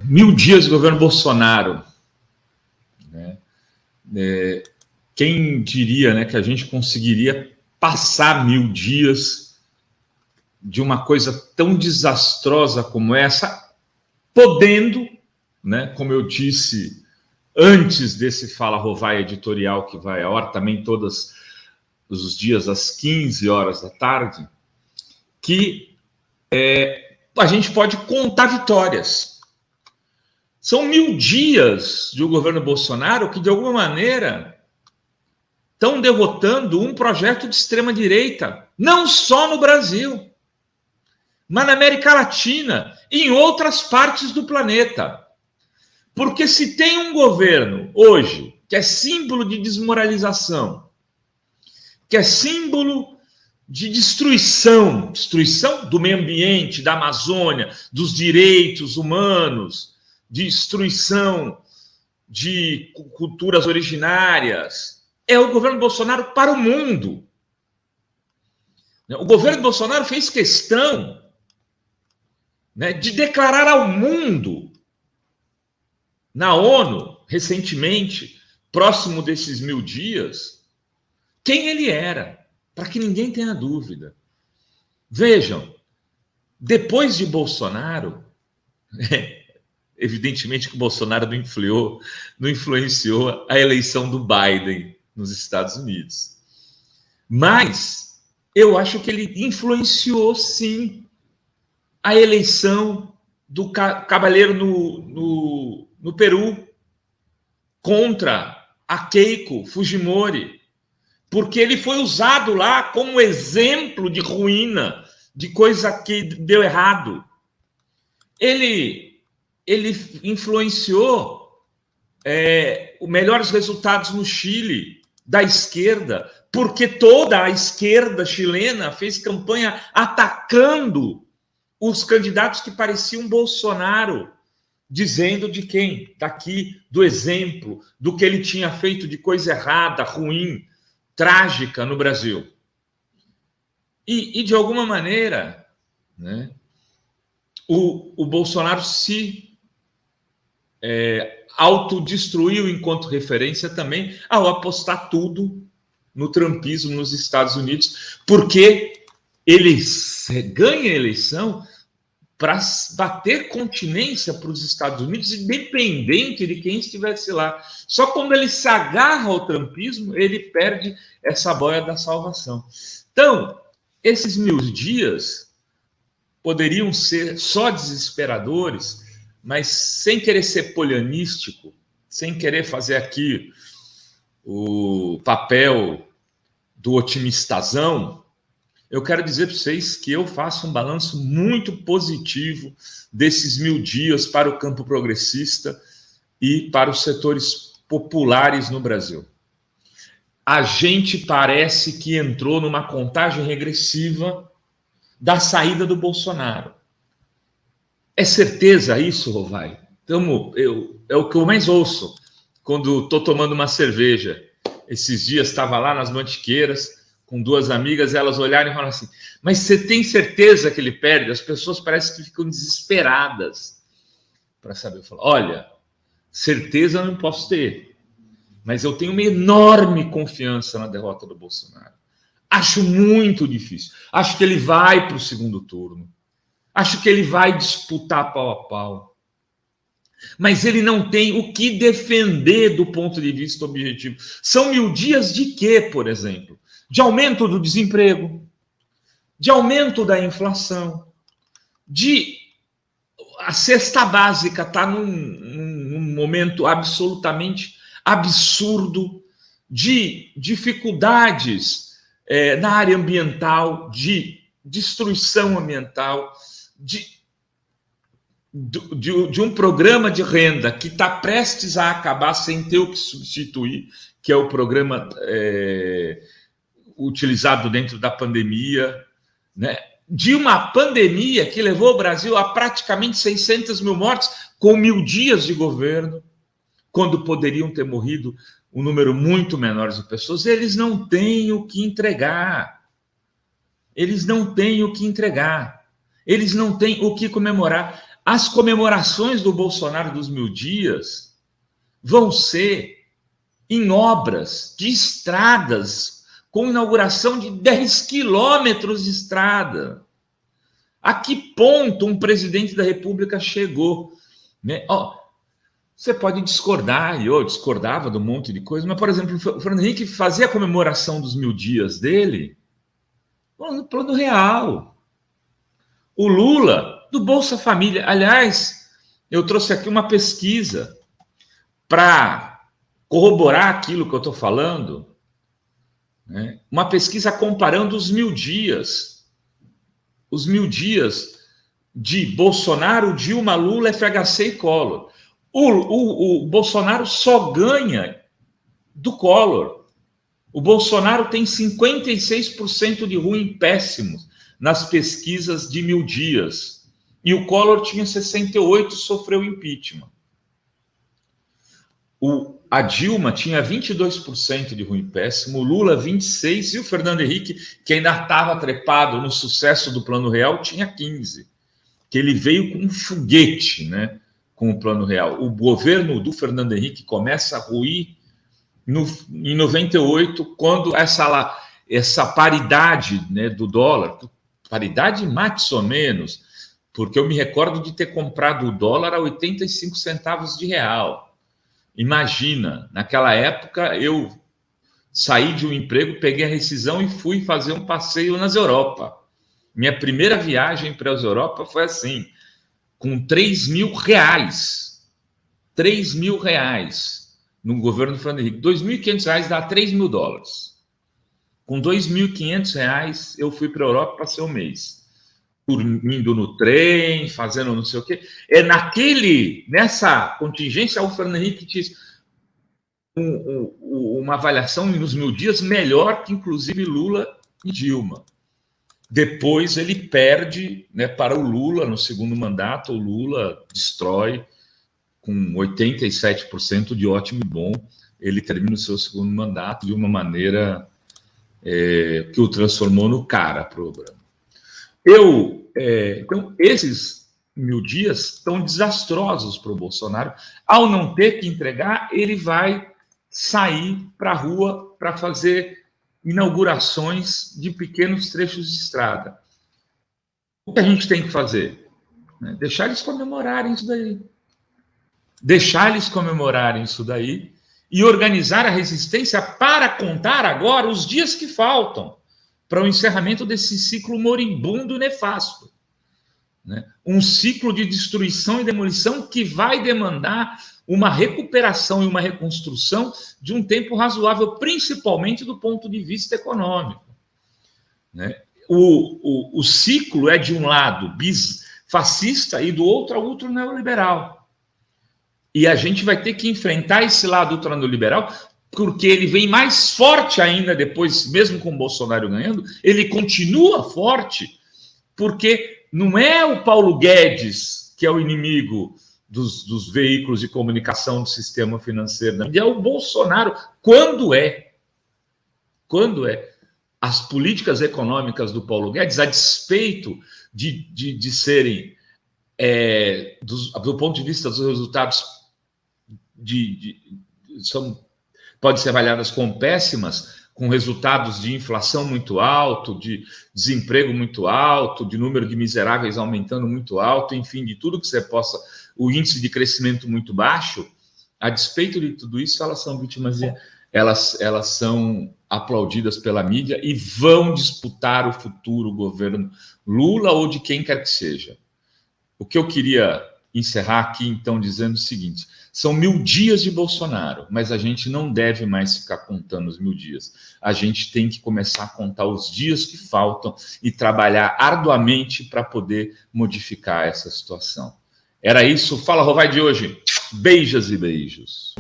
1000 dias do governo Bolsonaro, né? Quem diria, né, que a gente conseguiria passar 1000 dias de uma coisa tão desastrosa como essa, podendo, né, como eu disse antes desse Fala Rovai editorial, que vai à hora também todos os dias às 15 horas da tarde, que a gente pode contar vitórias. São 1000 dias do governo Bolsonaro que, de alguma maneira, estão derrotando um projeto de extrema-direita, não só no Brasil, mas na América Latina e em outras partes do planeta. Porque se tem um governo hoje que é símbolo de desmoralização, que é símbolo de destruição do meio ambiente, da Amazônia, dos direitos humanos, destruição de culturas originárias, é o governo Bolsonaro para o mundo. O governo Bolsonaro fez questão, né, de declarar ao mundo, na ONU, recentemente, próximo desses 1000 dias, quem ele era, para que ninguém tenha dúvida. Vejam, depois de Bolsonaro, evidentemente que o Bolsonaro não influenciou a eleição do Biden nos Estados Unidos. Mas eu acho que ele influenciou, sim, a eleição do Cavalheiro no Peru contra a Keiko Fujimori, porque ele foi usado lá como exemplo de ruína, de coisa que deu errado. Ele influenciou os melhores resultados no Chile da esquerda, porque toda a esquerda chilena fez campanha atacando os candidatos que pareciam Bolsonaro, dizendo de quem? Daqui, do exemplo, do que ele tinha feito de coisa errada, ruim, trágica no Brasil. E de alguma maneira, né, o Bolsonaro se autodestruiu enquanto referência também ao apostar tudo no trumpismo nos Estados Unidos, porque ele ganha a eleição para bater continência para os Estados Unidos, independente de quem estivesse lá. Só quando ele se agarra ao trumpismo, ele perde essa boia da salvação. Então, esses 1000 dias poderiam ser só desesperadores, mas sem querer ser polianístico, sem querer fazer aqui o papel do otimistazão, eu quero dizer para vocês que eu faço um balanço muito positivo desses 1000 dias para o campo progressista e para os setores populares no Brasil. A gente parece que entrou numa contagem regressiva da saída do Bolsonaro. É certeza isso, Rovai? É o que eu mais ouço quando estou tomando uma cerveja. Esses dias estava lá nas Mantiqueiras com 2 amigas, elas olharam e falaram assim: mas você tem certeza que ele perde? As pessoas parecem que ficam desesperadas para saber. Eu falo: olha, certeza eu não posso ter, mas eu tenho uma enorme confiança na derrota do Bolsonaro. Acho muito difícil. Acho que ele vai para o segundo turno. Acho que ele vai disputar pau a pau. Mas ele não tem o que defender do ponto de vista objetivo. São 1000 dias de quê, por exemplo? De aumento do desemprego, de aumento da inflação, a cesta básica está num momento absolutamente absurdo, de dificuldades na área ambiental, de destruição ambiental, de um programa de renda que está prestes a acabar sem ter o que substituir, que é o programa utilizado dentro da pandemia, né? De uma pandemia que levou o Brasil a praticamente 600 mil mortes com 1000 dias de governo, quando poderiam ter morrido um número muito menor de pessoas. Eles não têm o que entregar. Eles não têm o que entregar. Eles não têm o que comemorar. As comemorações do Bolsonaro dos 1000 dias vão ser em obras de estradas, com inauguração de 10 quilômetros de estrada. A que ponto um presidente da República chegou? Né? Você pode discordar, e eu discordava de um monte de coisa, mas, por exemplo, o Fernando Henrique fazia a comemoração dos 1000 dias dele no Plano Real. O Lula, do Bolsa Família. Aliás, eu trouxe aqui uma pesquisa para corroborar aquilo que eu estou falando, né? Uma pesquisa comparando os 1000 dias. Os 1000 dias de Bolsonaro, Dilma, Lula, FHC e Collor. O Bolsonaro só ganha do Collor. O Bolsonaro tem 56% de ruim péssimos nas pesquisas de 1000 dias. E o Collor tinha 68%, sofreu impeachment. A Dilma tinha 22% de ruim péssimo, o Lula 26%, e o Fernando Henrique, que ainda estava trepado no sucesso do Plano Real, tinha 15%. Que ele veio com um foguete, né, com o Plano Real. O governo do Fernando Henrique começa a ruir em 98, quando essa paridade, né, do dólar, paridade mais ou menos, porque eu me recordo de ter comprado o dólar a 85 centavos de real. Imagina, naquela época eu saí de um emprego, peguei a rescisão e fui fazer um passeio nas Europa. Minha primeira viagem para as Europa foi assim, com 3.000 reais. 3.000 reais no governo do Fernando Henrique. 2.500 reais dá 3.000 dólares. Com 2.500 reais eu fui para a Europa, passei um mês. Dormindo no trem, fazendo não sei o quê. Nessa contingência, o Fernando Henrique diz uma avaliação nos 1000 dias melhor que, inclusive, Lula e Dilma. Depois ele perde, né, para o Lula no segundo mandato. O Lula destrói com 87% de ótimo e bom. Ele termina o seu segundo mandato de uma maneira que o transformou no cara programa. Então, esses 1000 dias estão desastrosos para o Bolsonaro. Ao não ter que entregar, ele vai sair para a rua para fazer inaugurações de pequenos trechos de estrada. O que a gente tem que fazer? Deixar eles comemorarem isso daí. Deixar eles comemorarem isso daí e organizar a resistência para contar agora os dias que faltam para o encerramento desse ciclo moribundo e nefasto. Né? Um ciclo de destruição e demolição que vai demandar uma recuperação e uma reconstrução de um tempo razoável, principalmente do ponto de vista econômico. Né? O ciclo é, de um lado, fascista e do outro, ultra neoliberal. E a gente vai ter que enfrentar esse lado ultra neoliberal, porque ele vem mais forte ainda depois, mesmo com o Bolsonaro ganhando, ele continua forte, porque não é o Paulo Guedes que é o inimigo dos veículos de comunicação do sistema financeiro, não. É o Bolsonaro. Quando é? As políticas econômicas do Paulo Guedes, a despeito de serem, do ponto de vista dos resultados, podem ser avaliadas como péssimas, com resultados de inflação muito alto, de desemprego muito alto, de número de miseráveis aumentando muito alto, enfim, de tudo que você possa, o índice de crescimento muito baixo. A despeito de tudo isso, elas são vítimas, elas são aplaudidas pela mídia e vão disputar o futuro governo Lula ou de quem quer que seja. O que eu queria encerrar aqui, então, dizendo o seguinte: são 1000 dias de Bolsonaro, mas a gente não deve mais ficar contando os 1000 dias. A gente tem que começar a contar os dias que faltam e trabalhar arduamente para poder modificar essa situação. Era isso. Fala, Rovai de hoje. Beijos e beijos.